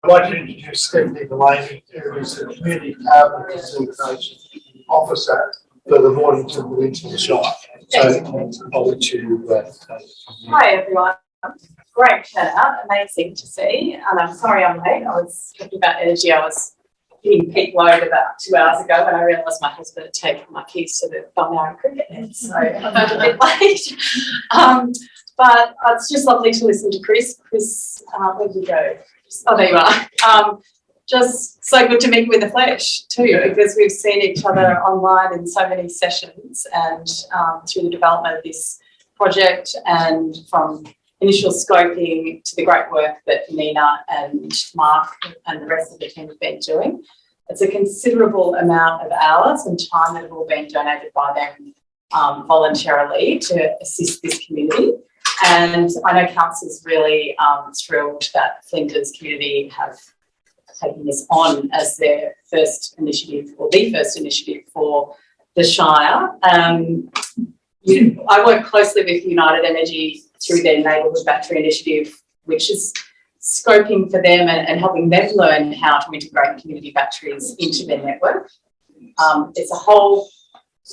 I'd like to introduce Stephanie Delaney, who is the Community Carbon Facilitation Officer for the Mornington Peninsula Shire. So I'll let you Hi everyone. Great turnout, amazing to see. And I'm sorry I'm late. I was talking about energy. I was hitting peak load about 2 hours ago when I realised my husband had taken my keys to the Balmoral cricket net, so I'm a bit late. But it's just lovely to listen to Chris. Chris, where did you go? Oh, there you are. Just so good to meet you in the flesh too, because we've seen each other online in so many sessions and through the development of this project, and from initial scoping to the great work that Nina and Mark and the rest of the team have been doing. It's a considerable amount of hours and time that have all been donated by them voluntarily to assist this community. And I know Council's really thrilled that Flinders community have taken this on as their first initiative, or the first initiative for the Shire. I work closely with United Energy through their neighbourhood battery initiative, which is scoping for them and helping them learn how to integrate community batteries into their network. It's a whole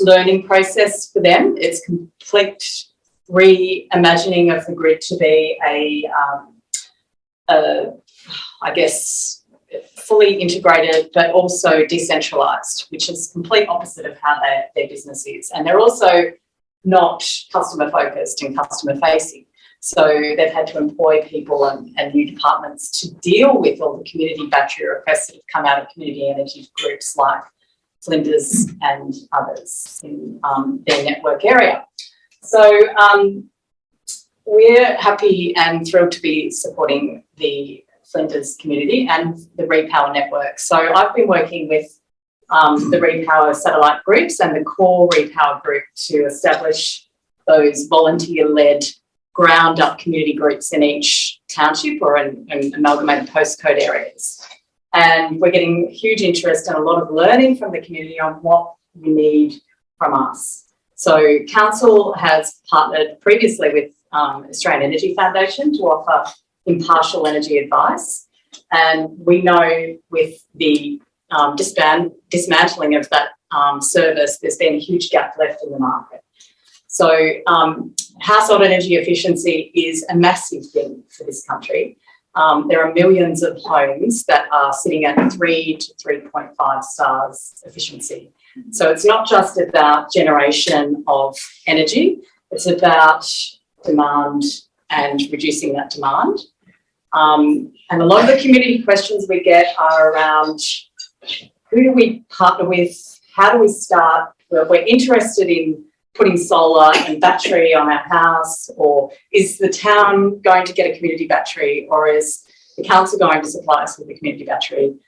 learning process for them. It's complete reimagining of the grid to be I guess, fully integrated but also decentralised, which is complete opposite of how their business is. And they're also not customer focused and customer facing. So they've had to employ people and new departments to deal with all the community battery requests that have come out of community energy groups like Flinders and others in their network area. So we're happy and thrilled to be supporting the Flinders community and the Repower network. So I've been working with the Repower satellite groups and the core Repower group to establish those volunteer-led ground-up community groups in each township or in amalgamated postcode areas. And we're getting huge interest and a lot of learning from the community on what we need from us. So Council has partnered previously with Australian Energy Foundation to offer impartial energy advice. And we know with the dismantling of that service, there's been a huge gap left in the market. So household energy efficiency is a massive thing for this country. There are millions of homes that are sitting at 3 to 3.5 stars efficiency. So it's not just about generation of energy, it's about demand and reducing that demand. And a lot of the community questions we get are around who do we partner with, how do we start, we're interested in putting solar and battery on our house, or is the town going to get a community battery, or is the council going to supply us with a community battery?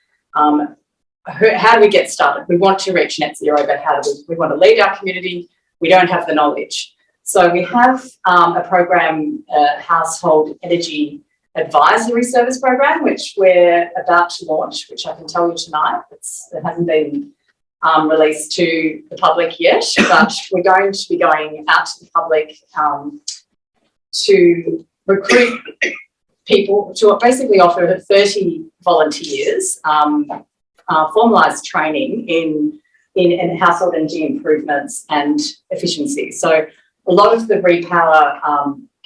How do we get started? We want to reach net zero, but how do we want to lead our community? We don't have the knowledge. So we have a program, Household Energy Advisory Service Program, which we're about to launch, which I can tell you tonight. It hasn't been released to the public yet, but we're going to be going out to the public to recruit people, to basically offer 30 volunteers formalised training in household energy improvements and efficiency. So a lot of the Repower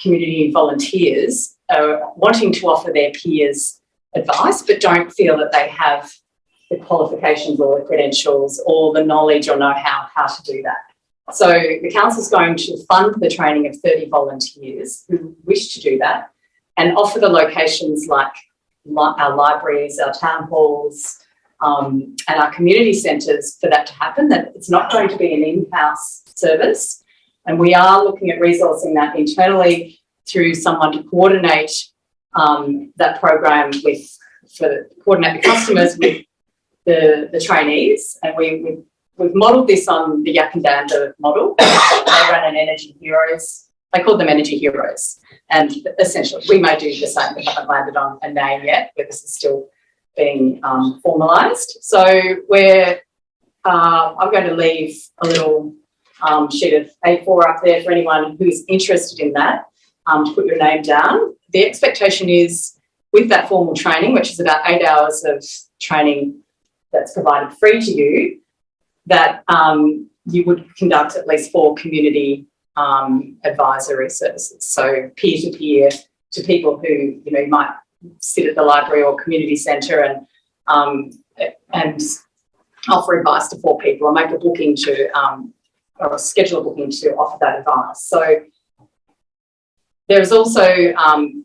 community volunteers are wanting to offer their peers advice, but don't feel that they have the qualifications or the credentials or the knowledge or know-how to do that. So the council's going to fund the training of 30 volunteers who wish to do that and offer the locations like our libraries, our town halls, and our community centres for that to happen. That it's not going to be an in-house service, and we are looking at resourcing that internally through someone to coordinate that program coordinate the customers with the trainees. And we've modelled this on the Yakandanda model. They run an Energy Heroes. They call them Energy Heroes. And essentially, we may do the same. We haven't landed on a name yet, but this is still being formalised. So I'm going to leave a little sheet of A4 up there for anyone who's interested in that, to put your name down. The expectation is with that formal training, which is about 8 hours of training that's provided free to you, that you would conduct at least 4 community advisory services. So peer-to-peer to people who, you know, might sit at the library or community centre and offer advice to 4 people or make a booking to or schedule a booking to offer that advice. So there's also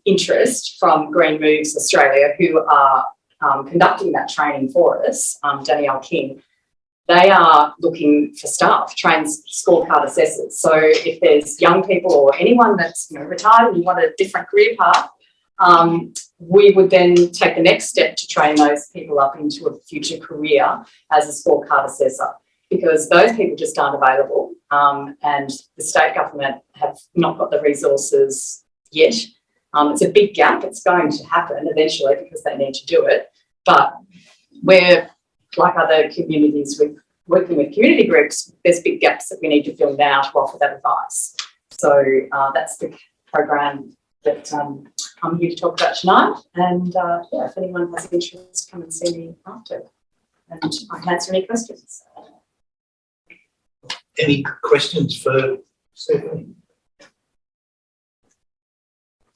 interest from Green Moves Australia, who are conducting that training for us, Danielle King. They are looking for staff, trained scorecard assessors. So if there's young people or anyone that's, you know, retired and you want a different career path, we would then take the next step to train those people up into a future career as a scorecard assessor, because those people just aren't available, and the state government have not got the resources yet. It's a big gap. It's going to happen eventually because they need to do it. But we're, like other communities, with working with community groups, there's big gaps that we need to fill now to offer that advice. So that's the program that I'm here to talk about tonight. And yeah, if anyone has interest, come and see me after, and I can answer any questions. Any questions for Stephanie?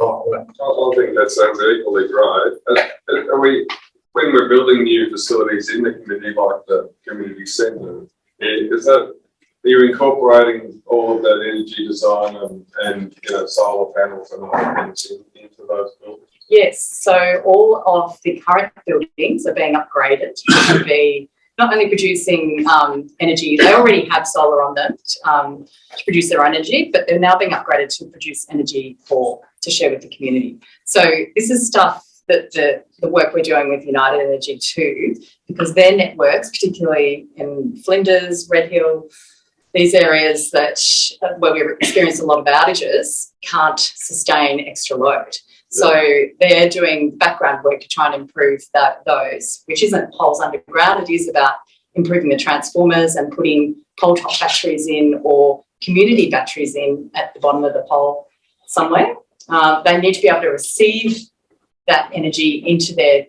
Oh, right. I think that sounds equally great. Are we, when we're building new facilities in the community, like the community centre, are you incorporating all of that energy design and you know, solar panels and other things into those buildings? Yes, so all of the current buildings are being upgraded to be not only producing energy, they already have solar on them to produce their own energy, but they're now being upgraded to produce energy to share with the community. So this is stuff that the work we're doing with United Energy too, because their networks, particularly in Flinders, Red Hill, these areas that where we experience a lot of outages, can't sustain extra load. So they're doing background work to try and improve those, which isn't poles underground. It is about improving the transformers and putting pole top batteries in or community batteries in at the bottom of the pole somewhere. They need to be able to receive that energy into their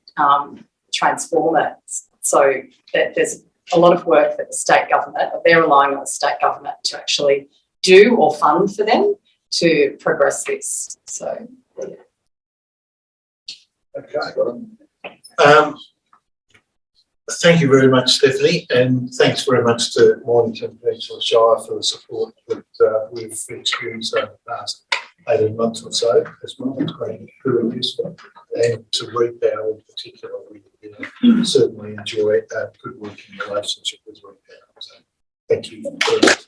transformers. So there's a lot of work that the state government, they're relying on the state government to actually do or fund for them to progress this. So, yeah. Okay. Thank you very much, Stephanie, and thanks very much to Mornington Peninsula Shire for the support that we've experienced over the past 18 months or so as well. It's been very useful. And to Repower in particular, we certainly enjoy a good working relationship with Repower. So thank you very much.